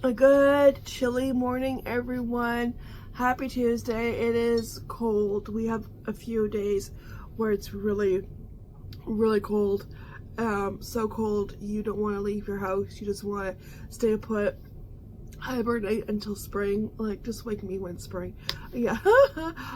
A good chilly morning, everyone. Happy Tuesday. It is cold. We have a few days where it's really cold. So cold you don't want to leave your house. You just want to stay put, hibernate until spring. Like, just wake me when spring. Yeah.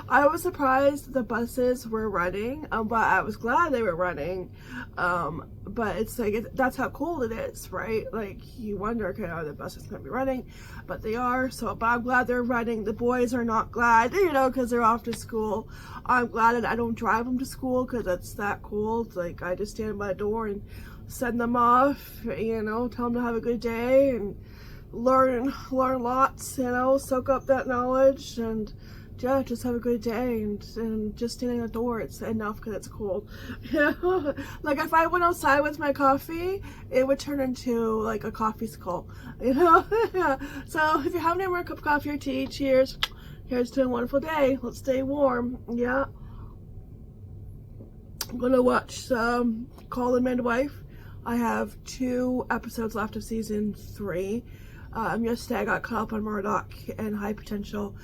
I was surprised the buses were running, but I was glad they were running. But it's like, that's how cold it is, right? Like, you wonder, okay, are the buses going to be running? But they are, so, but I'm glad they're running. The boys are not glad, you know, because they're off to school. I'm glad that I don't drive them to school because it's that cold. Like, I just stand by the door and send them off, you know, tell them to have a good day and learn lots, you know, soak up that knowledge, and yeah, just have a good day, and just standing at the door, it's enough because it's cold. Like, if I went outside with my coffee, it would turn into like a coffee skull, you know. So if you're having a cup of coffee or tea, cheers. Here's to a wonderful day. Let's stay warm. Yeah, I'm gonna watch Call the Midwife. I have 2 episodes left of season 3. Yesterday I got caught up on Murdoch and High Potential.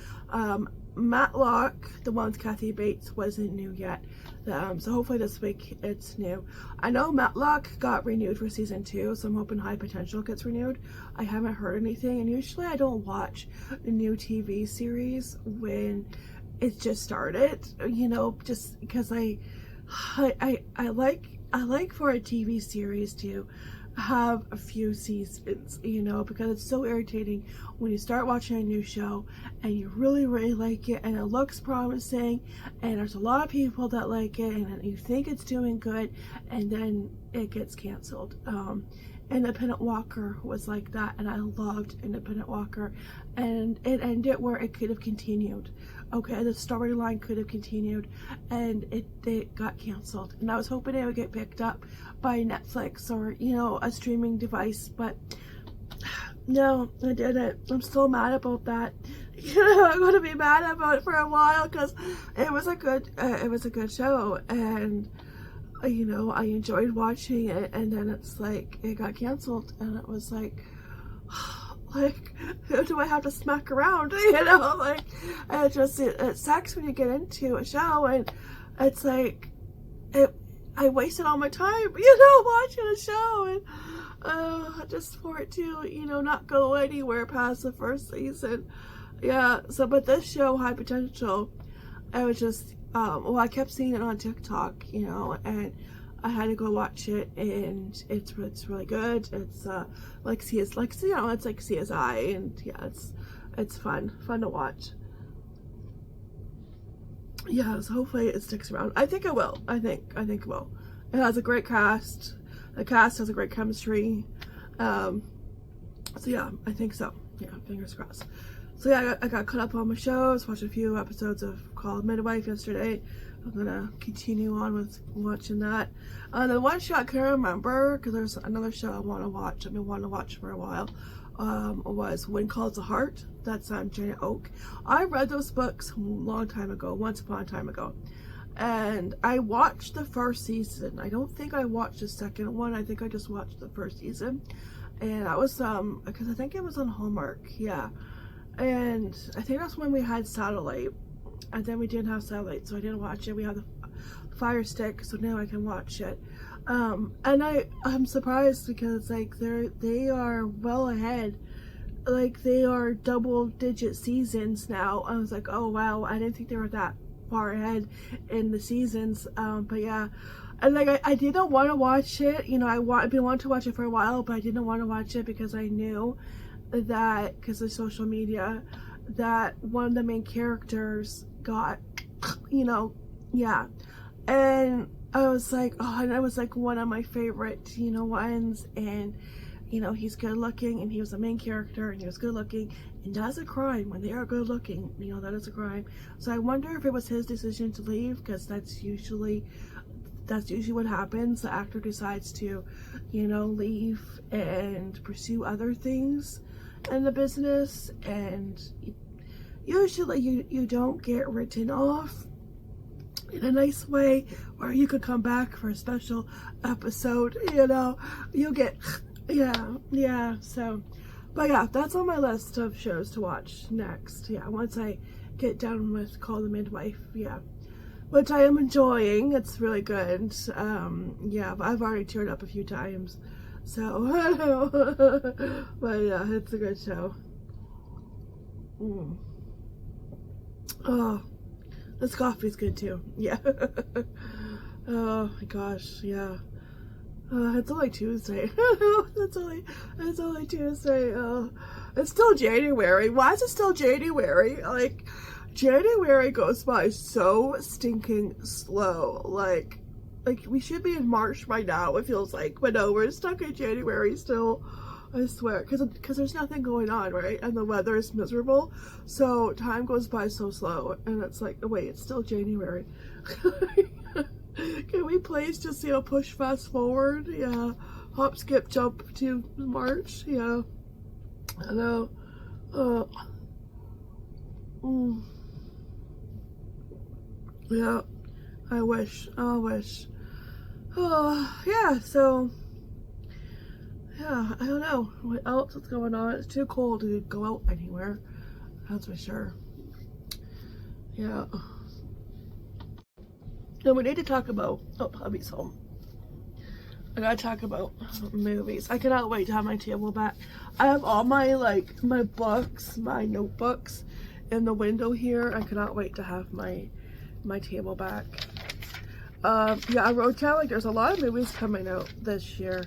Matlock, the one with Kathy Bates, wasn't new yet. So hopefully this week it's new. I know Matlock got renewed for season 2, so I'm hoping High Potential gets renewed. I haven't heard anything, and usually I don't watch a new TV series when it just started, you know, just because I like for a TV series to have a few seasons, you know, because it's so irritating when you start watching a new show and you really like it and it looks promising and there's a lot of people that like it and you think it's doing good and then it gets canceled. Independent Walker was like that, and I loved Independent Walker, and it ended where it could have continued. Okay, the storyline could have continued, and it got canceled, and I was hoping it would get picked up by Netflix or, you know, a streaming device, but no, I didn't. I'm still mad about that. You know, I'm gonna be mad about it for a while because it was a good show, and you know, I enjoyed watching it, and then it's like it got canceled, and it was like who do I have to smack around? You know, like, it sucks when you get into a show and it's like I wasted all my time, you know, watching a show, and just for it to, you know, not go anywhere past the first season. Yeah, so but this show, High Potential, I was just well, I kept seeing it on TikTok, you know, and I had to go watch it, and it's really good. It's like you know, it's like CSI, and yeah, it's fun to watch. Yeah, so hopefully it sticks around. I think it will. I think it will. It has a great cast. The cast has a great chemistry. So yeah, I think so. Yeah, fingers crossed. So yeah, I got caught up on my shows, watched a few episodes of Call the Midwife yesterday. I'm gonna continue on with watching that. The one show I can't remember, because there's another show I want to watch, I've been wanting to watch for a while, was When Calls the Heart. That's on Janet Oak. I read those books a long time ago, once upon a time ago. And I watched the first season. I don't think I watched the second one. I think I just watched the first season. And that was, because I think it was on Hallmark, yeah. And I think that's when we had satellite, and then we didn't have satellite, so I didn't watch it. We have the Fire Stick, so now I can watch it. And I'm surprised because like they are well ahead, like they are double-digit seasons now. I was like, oh wow, I didn't think they were that far ahead in the seasons. But yeah, and like I didn't want to watch it. You know, I've been wanting to watch it for a while, but I didn't want to watch it because I knew that, because of social media, that one of the main characters got, you know, yeah, and I was like, oh, and it was like one of my favorite, you know, ones, and you know, he's good looking, and he was the main character, and he was good looking, and that's a crime when they are good looking, you know, that is a crime. So I wonder if it was his decision to leave, because that's usually what happens. The actor decides to, you know, leave and pursue other things in the business, and usually you don't get written off in a nice way where you could come back for a special episode, you know, you get, yeah, so But yeah, that's on my list of shows to watch next. Yeah, once I get done with Call the Midwife, yeah. Which I am enjoying. It's really good. Yeah, I've already teared up a few times. So, but yeah, it's a good show. Oh, this coffee's good too. Yeah. Oh my gosh, yeah. It's only Tuesday. it's only Tuesday. It's still January. Why is it still January? Like, January goes by so stinking slow. Like we should be in March by now, it feels like. But no, we're stuck in January still. I swear, because there's nothing going on, right? And the weather is miserable, so time goes by so slow, and it's like, oh, wait, it's still January. Can we please just, you know, push fast forward? Yeah, hop, skip, jump to March. Yeah, I know. Yeah, I wish. Oh, yeah. So. Yeah, I don't know what else is going on. It's too cold to go out anywhere, that's for sure. Yeah. And we need to talk about, oh, hubby's home. I gotta talk about movies. I cannot wait to have my table back. I have all my, like, my books, my notebooks in the window here. I cannot wait to have my table back. Yeah, I wrote down, like, there's a lot of movies coming out this year.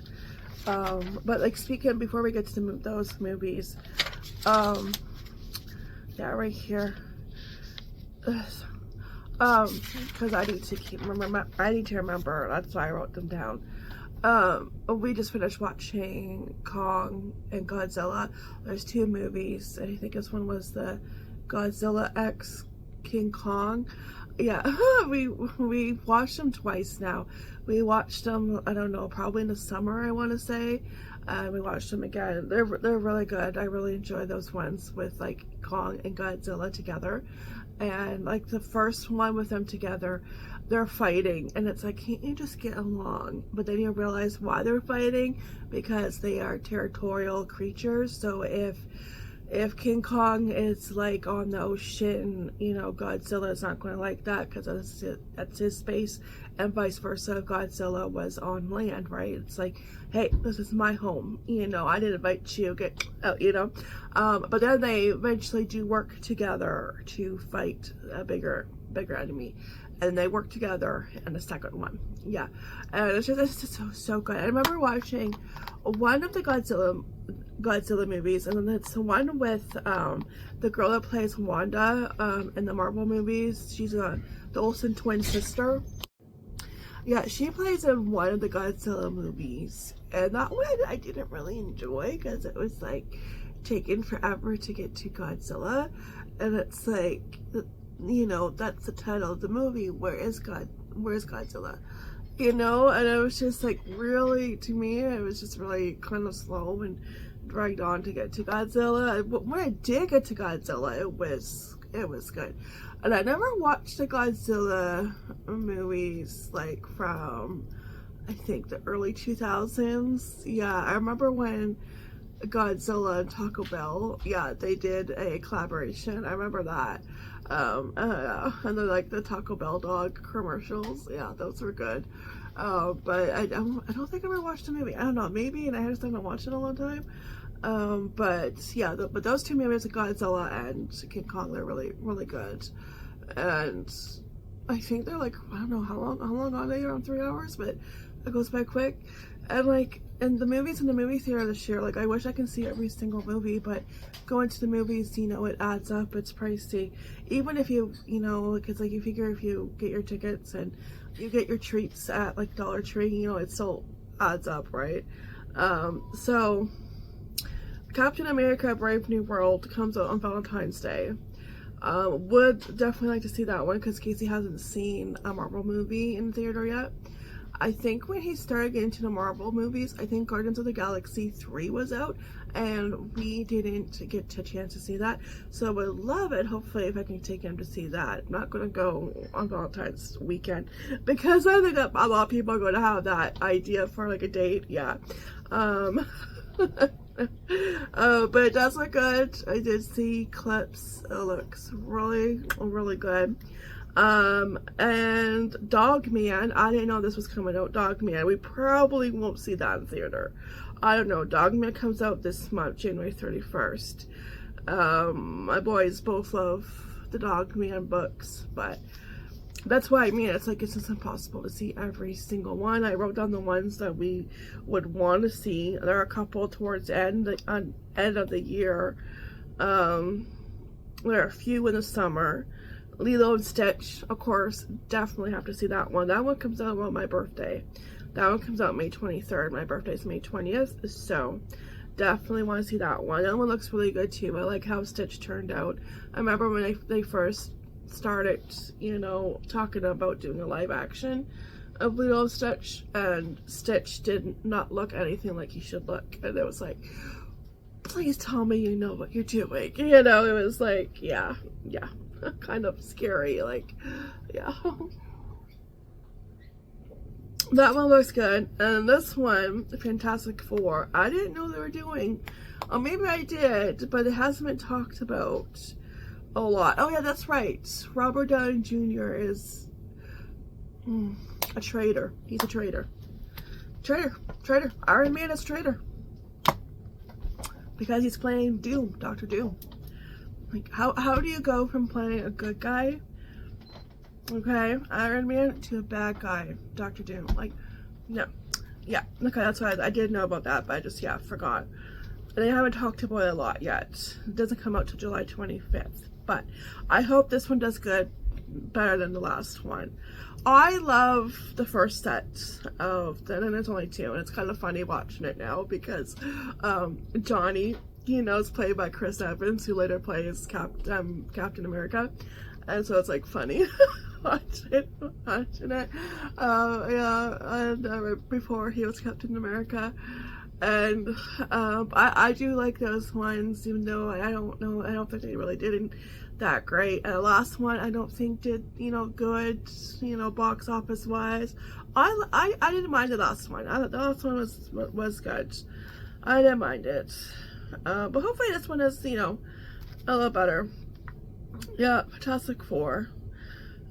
But like, speaking, before we get to those movies, yeah, right here, because I need to remember, that's why I wrote them down. We just finished watching Kong and Godzilla. There's 2 movies, and I think this one was the Godzilla X King Kong. Yeah, we watched them twice now. We watched them, I don't know, probably in the summer, I want to say. We watched them again. They're really good. I really enjoy those ones with, like, Kong and Godzilla together. And, like, the first one with them together, they're fighting, and it's like, can't you just get along? But then you realize why they're fighting, because they are territorial creatures. So if King Kong is, like, on the ocean, you know, Godzilla is not going to like that, because that's his space, and vice versa. If Godzilla was on land, right? It's like, hey, this is my home, you know, I didn't invite you, get out, you know. But then they eventually do work together to fight a bigger enemy, and they work together in the second one. Yeah, and it's just so good. I remember watching one of the Godzilla movies, and then it's the one with the girl that plays Wanda in the Marvel movies. She's the Olsen twin sister. Yeah, she plays in one of the Godzilla movies, and that one I didn't really enjoy, because it was like taking forever to get to Godzilla, and it's like, you know, that's the title of the movie, where's Godzilla, you know? And it was just like, really, to me, it was just really kind of slow and dragged on to get to Godzilla. But when I did get to Godzilla, it was good. And I never watched the Godzilla movies, like, from, I think, the early 2000s. Yeah, I remember when Godzilla and Taco Bell, yeah, they did a collaboration. I remember that. And then, like, the Taco Bell dog commercials, yeah, those were good. But I don't think I ever watched the movie. I don't know, maybe, and I just haven't watched it in a long time. But yeah, but those 2 movies, Godzilla and King Kong, they're really, really good. And I think they're, like, I don't know how long are they? Around 3 hours, but it goes by quick. And, like, and the movies in the movie theater this year, like, I wish I can see every single movie, but going to the movies, you know, it adds up. It's pricey. Even if you know, because, like, you figure if you get your tickets and you get your treats at, like, Dollar Tree, you know, it still adds up, right? So Captain America Brave New World comes out on Valentine's Day. Would definitely like to see that one, because Casey hasn't seen a Marvel movie in the theater yet. I think when he started getting into the Marvel movies, I think Guardians of the Galaxy 3 was out, and we didn't get a chance to see that. So I would love it, hopefully, if I can take him to see that. I'm not going to go on Valentine's weekend, because I think that a lot of people are going to have that idea for, like, a date. Yeah. But it does look good. I did see clips. It looks really, really good. And Dog Man, I didn't know this was coming out. Dog Man, we probably won't see that in theater. I don't know. Dog Man comes out this month, January 31st. My boys both love the Dog Man books, but that's what I mean. It's like, it's just impossible to see every single one. I wrote down the ones that we would want to see. There are a couple towards the end of the year. There are a few in the summer. Lilo and Stitch, of course, definitely have to see that one. That one comes out on my birthday. That one comes out May 23rd. My birthday's May 20th, so definitely want to see that one. That one looks really good too. I like how Stitch turned out. I remember when they first started, you know, talking about doing a live action of Lilo and Stitch, and Stitch did not look anything like he should look, and it was like, please tell me you know what you're doing. You know, it was like, yeah. Kind of scary, like, yeah. That one looks good. And this one, Fantastic Four, I didn't know they were doing, or maybe I did, but it hasn't been talked about a lot. Oh yeah, that's right, Robert Downey Jr. is a traitor. He's a traitor. Iron Man is a traitor because he's playing Doom, Dr. Doom. Like, how do you go from playing a good guy, okay, Iron Man, to a bad guy, Dr. Doom? Like, no. Yeah, okay, that's why I did know about that, but I just, yeah, forgot. They haven't talked about it a lot yet. It doesn't come out till July 25th, but I hope this one does good, better than the last one. I love the first set of, and there's only two, and it's kind of funny watching it now because Johnny, you know, is played by Chris Evans, who later plays Captain America, and so it's like funny watching it. Yeah, and before he was Captain America, and I do like those ones, even though I don't think they really did that great. And the last one I don't think did, you know, good, you know, box office wise. I didn't mind the last one. The last one was good. I didn't mind it. But hopefully this one is, you know, a little better. Yeah, Fantastic Four.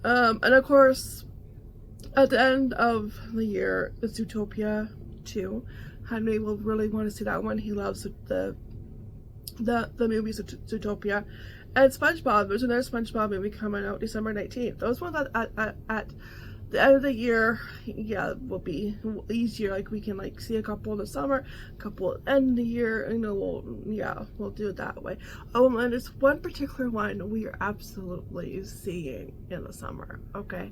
And of course, at the end of the year, it's Zootopia 2. Henry will really want to see that one. He loves the movies of Zootopia. And SpongeBob, there's another SpongeBob movie coming out December 19th. Those ones at the end of the year, yeah, will be easier. Like, we can like see a couple in the summer, a couple at the end of the year, you know, we'll do it that way. Oh, and there's one particular one we are absolutely seeing in the summer, okay?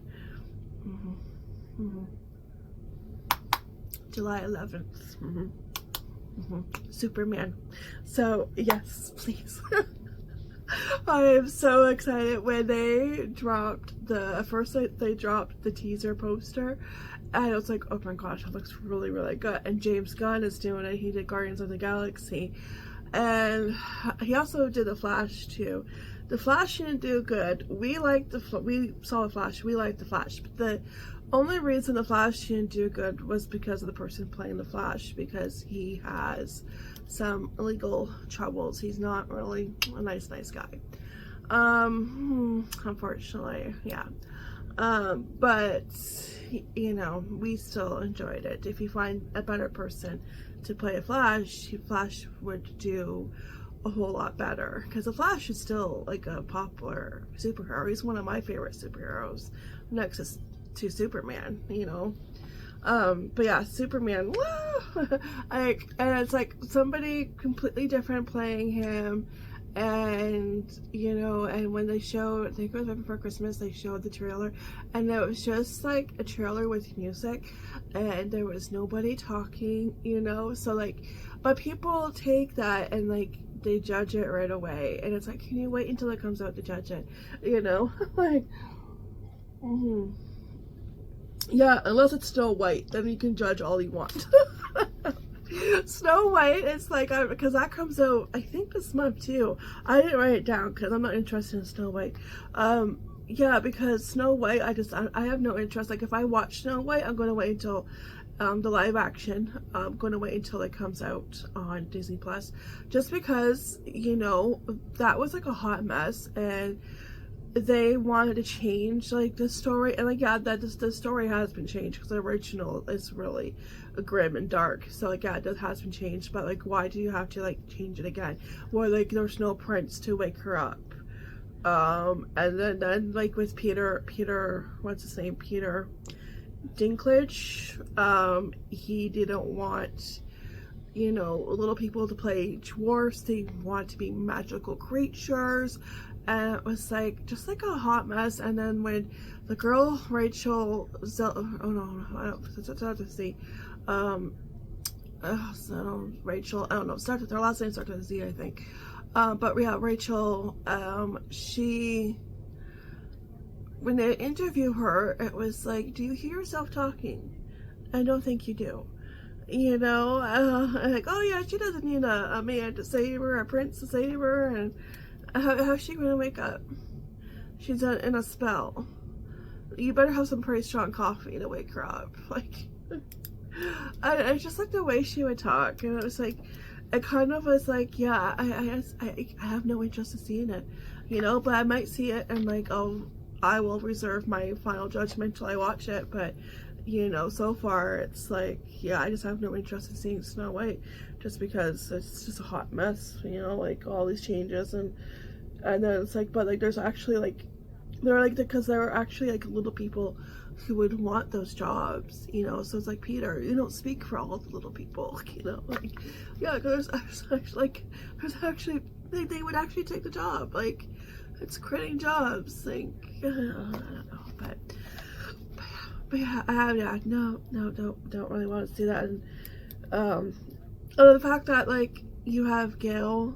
July 11th. Superman. So, yes, please. I am so excited. When they dropped they dropped the teaser poster, and I was like, oh my gosh, it looks really, really good. And James Gunn is doing it. He did Guardians of the Galaxy, and he also did The Flash too. The Flash didn't do good. We saw The Flash. We liked The Flash, but the only reason The Flash didn't do good was because of the person playing The Flash, because he has some legal troubles. He's not really a nice guy. Unfortunately, yeah. But, you know, we still enjoyed it. If you find a better person to play a Flash would do a whole lot better, because the Flash is still like a popular superhero. He's one of my favorite superheroes, next to Superman, you know. But yeah, Superman, woo! And it's like somebody completely different playing him. And, you know, and when they showed, I think it was right before Christmas, they showed the trailer, and it was just like a trailer with music, and there was nobody talking, you know. So like, but people take that and like they judge it right away, and it's like, can you wait until it comes out to judge it, you know? Like, yeah, unless it's Snow White, then you can judge all you want. Snow White, it's like, because that comes out, I think, this month too. I didn't write it down because I'm not interested in Snow White. Yeah, because Snow White, I have no interest. Like, if I watch Snow White, I'm going to wait until the live action. I'm going to wait until it comes out on Disney Plus, just because, you know, that was like a hot mess, and they wanted to change like the story, and like, yeah, that the story has been changed, because the original is really grim and dark, so like, yeah, it has been changed, but like, why do you have to like change it again, where like there's no prince to wake her up? And then like with Peter, what's his name, Peter Dinklage, he didn't want, you know, little people to play dwarfs. They want to be magical creatures, and it was like just like a hot mess. And then when the girl Rachel Rachel, I don't know, starts with her last name starts with a Z, I think. But yeah, Rachel, she, when they interview her, it was like, do you hear yourself talking? I don't think you do. You know, like, oh yeah, she doesn't need a man to save her, a prince to save her, and how's she gonna wake up? She's in a spell. You better have some pretty strong coffee to wake her up. Like, I just like the way she would talk, and it was like, it kind of was like, yeah, I have no interest in seeing it, you know, but I might see it, and like, I will reserve my final judgment till I watch it. But you know, so far it's like, yeah, I just have no interest in seeing Snow White, just because it's just a hot mess, you know, like all these changes, and then it's like, but like there's actually like, they're like, because there are actually like little people who would want those jobs, you know, so it's like, Peter, you don't speak for all the little people, you know, like, yeah, because there's actually they would actually take the job, like, it's creating jobs, like, I don't know, but yeah, no, don't really want to see that. And the fact that like you have Gail,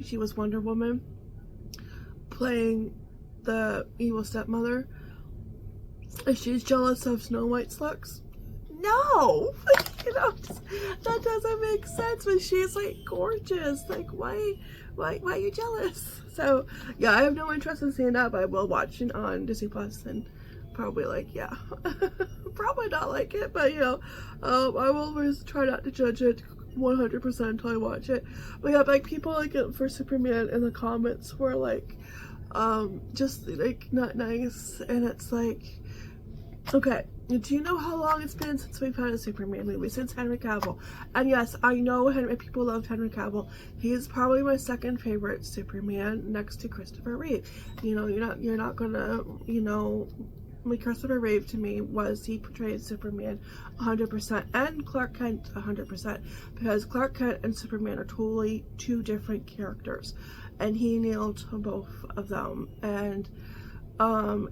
she was Wonder Woman, playing the evil stepmother, and she's jealous of Snow White's looks. No, you know, that doesn't make sense. But she's like gorgeous. Like, why are you jealous? So yeah, I have no interest in seeing that, but I will watch it on Disney Plus, and probably like, yeah, probably not like it, but you know, I will always try not to judge it 100% until I watch it. But yeah, like people like it for Superman in the comments were like, just like not nice, and it's like, okay, do you know how long it's been since we've had a Superman movie? Since Henry Cavill. And yes, I know people love Henry Cavill. He is probably my second favorite Superman, next to Christopher Reeve. You know, you're not gonna, you know, like Christopher Reeve to me he portrayed Superman 100%, and Clark Kent 100%, because Clark Kent and Superman are totally two different characters, and he nailed both of them. And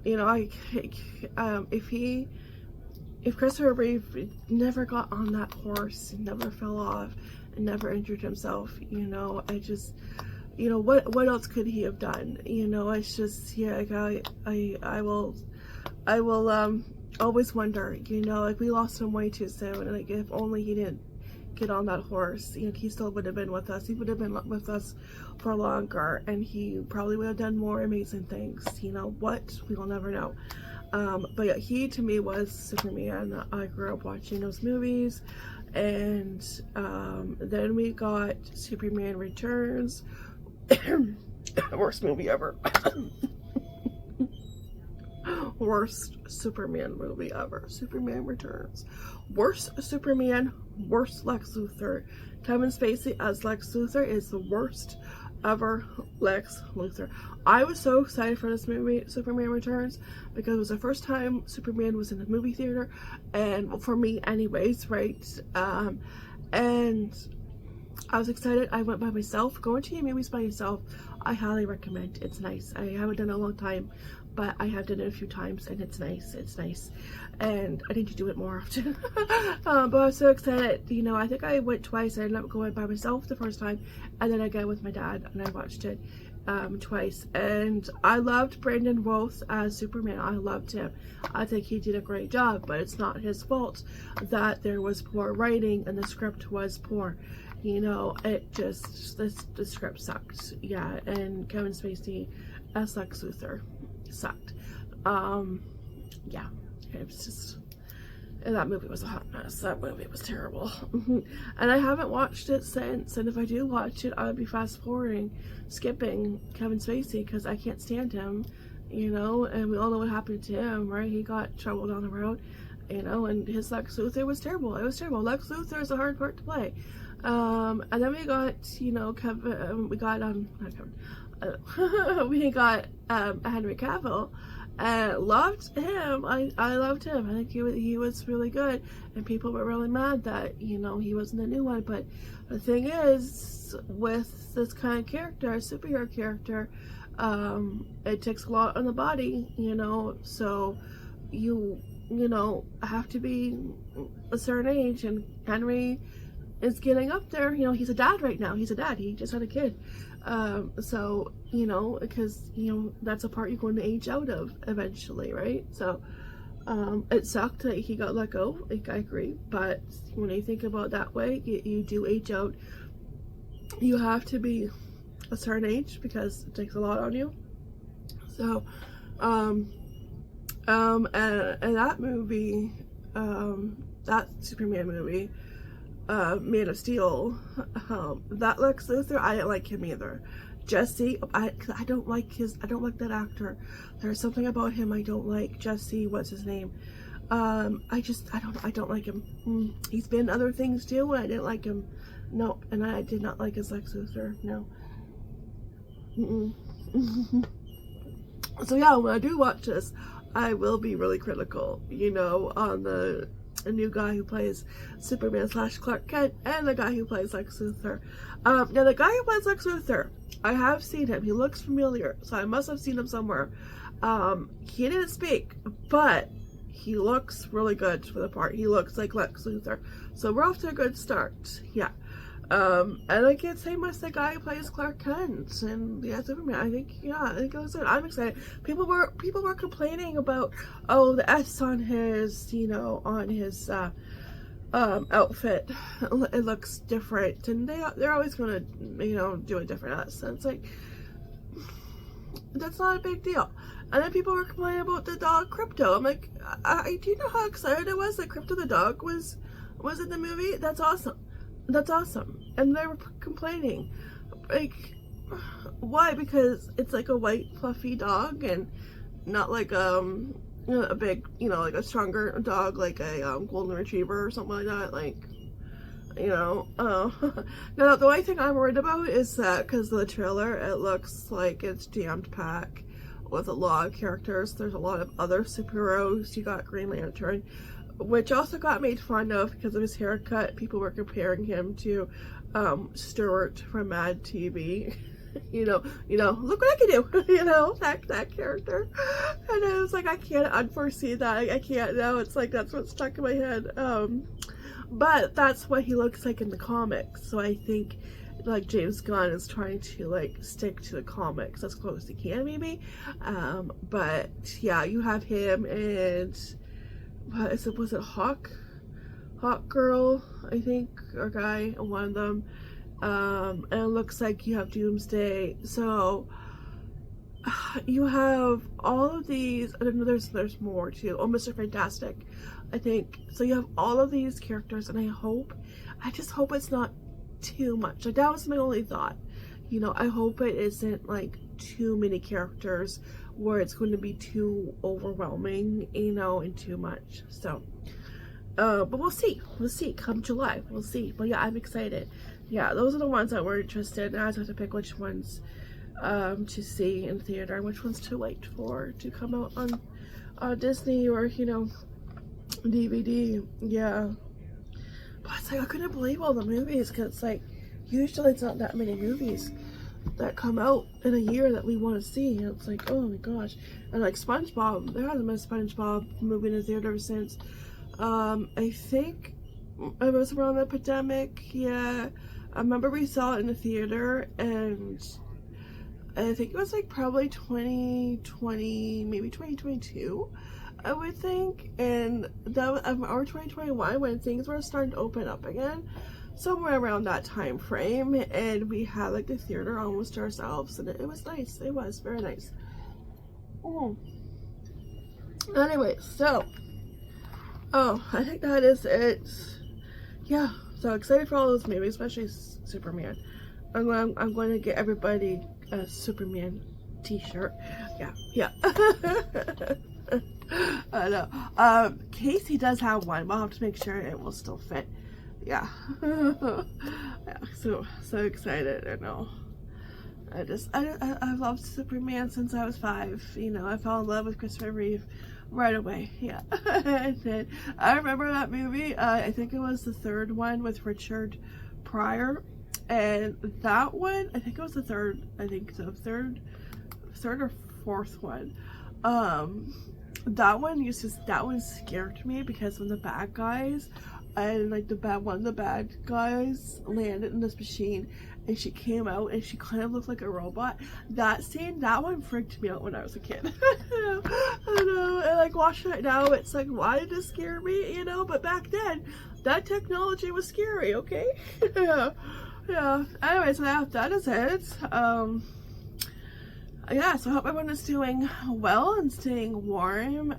you know, if Christopher Reeve never got on that horse and never fell off and never injured himself, you know, I just, you know, what else could he have done? You know, it's just, yeah, like I will always wonder, you know, like we lost him way too soon, and like if only he didn't get on that horse, you know, he still would have been with us. He would have been with us for longer, and he probably would have done more amazing things. You know what? We will never know. But yeah, he to me was Superman. I grew up watching those movies, and then we got Superman Returns. Worst movie ever. Worst Superman movie ever. Superman Returns. Worst Superman, worst Lex Luthor. Kevin Spacey as Lex Luthor is the worst ever Lex Luthor. I was so excited for this movie, Superman Returns, because it was the first time Superman was in the movie theater, and for me anyways, right? And I was excited. I went by myself. Going to movies by yourself, I highly recommend. It's nice. I haven't done it in a long time, but I have done it a few times, and it's nice. It's nice, and I need to do it more often. But I was so excited. You know, I think I went twice. I ended up going by myself the first time, and then I went with my dad, and I watched it twice. And I loved Brandon Routh as Superman. I loved him. I think he did a great job, but it's not his fault that there was poor writing and the script was poor. You know, it just, the script sucked. Yeah, and Kevin Spacey as Lex Luthor sucked. Yeah, it was just, And that movie was a hot mess. That movie was terrible. And I haven't watched it since. And if I do watch it, I would be fast forwarding, skipping Kevin Spacey because I can't stand him, you know. And we all know what happened to him, right? He got trouble down the road, you know. And his Lex Luthor was terrible. It was terrible. Lex Luthor is a hard part to play. And then we got, you know, we got Henry Cavill. Loved him. I loved him. I think he was really good, and people were really mad that, you know, he wasn't the new one. But the thing is, with this kind of character, a superhero character, it takes a lot on the body, you know. So you know, have to be a certain age, and Henry is getting up there. You know, he's a dad right now. He's a dad. He just had a kid. So, you know, because, you know, that's a part you're going to age out of eventually, right? So, it sucked that he got let go. I agree. But when you think about it that way, you do age out. You have to be a certain age because it takes a lot on you. So, and that movie, that Superman movie, Man of Steel, that Lex Luthor, I didn't like him either. Jesse, I don't like that actor. There's something about him I don't like. Jesse, what's his name? I don't like him. He's been other things too, and I didn't like him. No, and I did not like his Lex Luthor. No. So yeah, when I do watch this, I will be really critical, you know, on the new guy who plays Superman / Clark Kent and the guy who plays Lex Luthor. Now the guy who plays Lex Luthor, I have seen him. He looks familiar, so I must have seen him somewhere. He didn't speak, but he looks really good for the part. He looks like Lex Luthor, so we're off to a good start. Yeah. And I can't say much the guy who plays Clark Kent and yeah, Superman. I think it was good. I'm excited. People were complaining about, oh, the S on his, you know, on his outfit. It looks different, and they're always gonna, you know, do a different S. And it's like, that's not a big deal. And then people were complaining about the dog Crypto. I'm like, do you know how excited I was that Crypto the dog was in the movie? That's awesome. That's awesome. And they were complaining, like, why? Because it's like a white fluffy dog and not like you know, a big, you know, like a stronger dog like a golden retriever or something like that, like, you know. Now the only thing I'm worried about is that because of the trailer, it looks like it's jammed packed with a lot of characters. There's a lot of other superheroes. You got Green Lantern, which also got made fun of because of his haircut. People were comparing him to Stuart from Mad TV. you know, look what I can do. You know, that character. And I was like, I can't unforesee that. I can't now. It's like that's what's stuck in my head. But that's what he looks like in the comics. So I think like James Gunn is trying to like stick to the comics as close as he can, maybe. But yeah, you have him and was it Hawk Girl, I think, or guy, one of them. And it looks like you have Doomsday. So you have all of these. I don't know, there's more too. Oh, Mr. Fantastic, I think. So you have all of these characters, and I just hope it's not too much. Like, that was my only thought. You know, I hope it isn't like too many characters where it's going to be too overwhelming, you know, and too much. So but we'll see come July, we'll see. But yeah, I'm excited. Yeah, those are the ones that we're interested in. I just have to pick which ones to see in theater and which ones to wait for to come out on Disney or, you know, DVD. Yeah, but it's like I couldn't believe all the movies, because it's like usually it's not that many movies that come out in a year that we want to see. And it's like, oh my gosh. And like SpongeBob, there hasn't been a SpongeBob movie in the theater since I think it was around the pandemic. Yeah, I remember we saw it in the theater, and I think it was like probably 2020, maybe 2022, I would think. And that was or 2021, when things were starting to open up again, somewhere around that time frame. And we had like the theater almost to ourselves, and it was nice. It was very nice. Anyway, so Oh, I think that is it. Yeah, so excited for all those movies, especially Superman. I'm going to get everybody a Superman t-shirt. Yeah. I know. Casey does have one, but I'll have to make sure it will still fit. Yeah. Yeah, so excited. I know. I've loved Superman since I was 5. You know, I fell in love with Christopher Reeve right away. Yeah. And I remember that movie. I think it was the 3rd one with Richard Pryor. And that one, I think it was the 3rd, I think so, 3rd or 4th one. That one scared me because when the bad guys, and like one of the bad guys landed in this machine and she came out and she kind of looked like a robot. That one freaked me out when I was a kid. I know, and like watching it now, it's like, why did this scare me? You know, but back then, that technology was scary, okay? Yeah. Anyway, so that is it. Yeah, so I hope everyone is doing well and staying warm.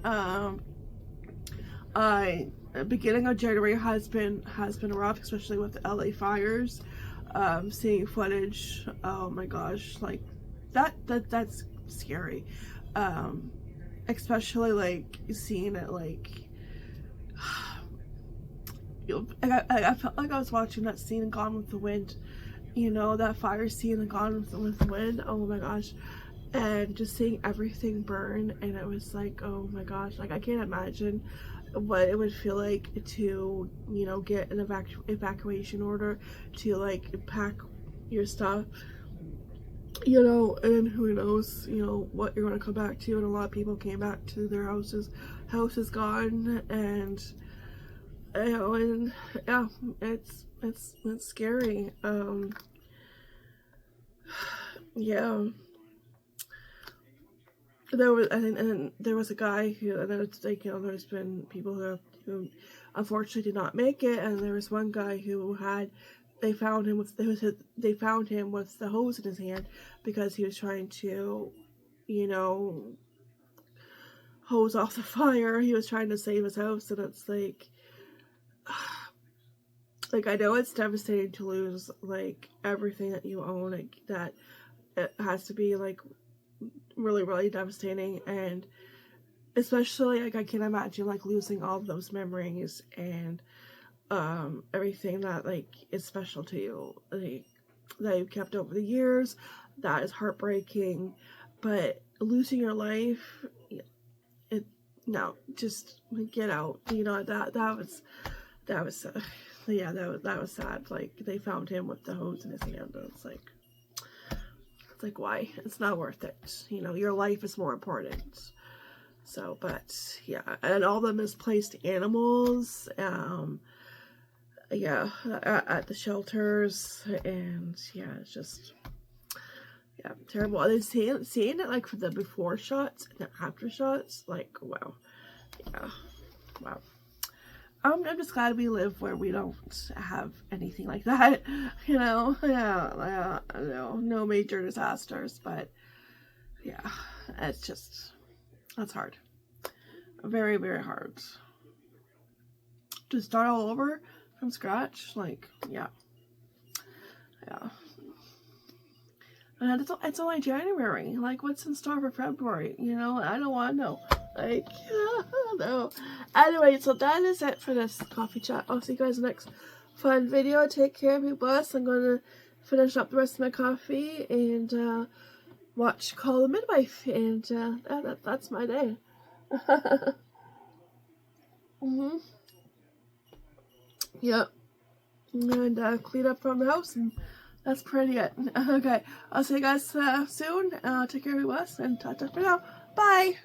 Beginning of January has been rough, especially with the LA fires. Seeing footage, oh my gosh, like that's scary. Especially like seeing it, like I felt like I was watching that scene in Gone with the Wind. You know, that fire scene in Gone with the Wind. Oh my gosh. And just seeing everything burn, and it was like, oh my gosh, like I can't imagine what it would feel like to, you know, get an evacuation order to like pack your stuff, you know, and who knows, you know, what you're going to come back to. And a lot of people came back to their houses. House is gone, and you know, and yeah, it's scary. Yeah. There was, and there was a guy who, and it's like, you know, there's been people who unfortunately did not make it, and there was one guy who they found him with the hose in his hand because he was trying to, you know, hose off the fire. He was trying to save his house, and it's like I know it's devastating to lose like everything that you own, like that. It has to be like really, really devastating, and especially like I can't imagine like losing all of those memories and everything that like is special to you, like that you've kept over the years. That is heartbreaking, but losing your life, no, just get out. You know, that was yeah, that was sad. Like they found him with the hose in his hand, and it's like, why? It's not worth it. You know, your life is more important. So, but yeah, and all the misplaced animals, yeah, at the shelters, and yeah, it's just, yeah, terrible. And then seeing it like for the before shots and the after shots, like, wow, yeah, wow. I'm just glad we live where we don't have anything like that, you know. Yeah, no major disasters, but yeah, it's just, that's hard. Very, very hard. To start all over from scratch, like, yeah. And it's only January. Like, what's in store for February? You know, I don't want to know. Like, no. Anyway, so that is it for this coffee chat. I'll see you guys next fun video. Take care, be blessed. I'm going to finish up the rest of my coffee and watch Call the Midwife. And that's my day. Yep. And clean up from the house, and that's pretty it. Okay, I'll see you guys soon. Take care, be blessed, and ta-ta for now. Bye!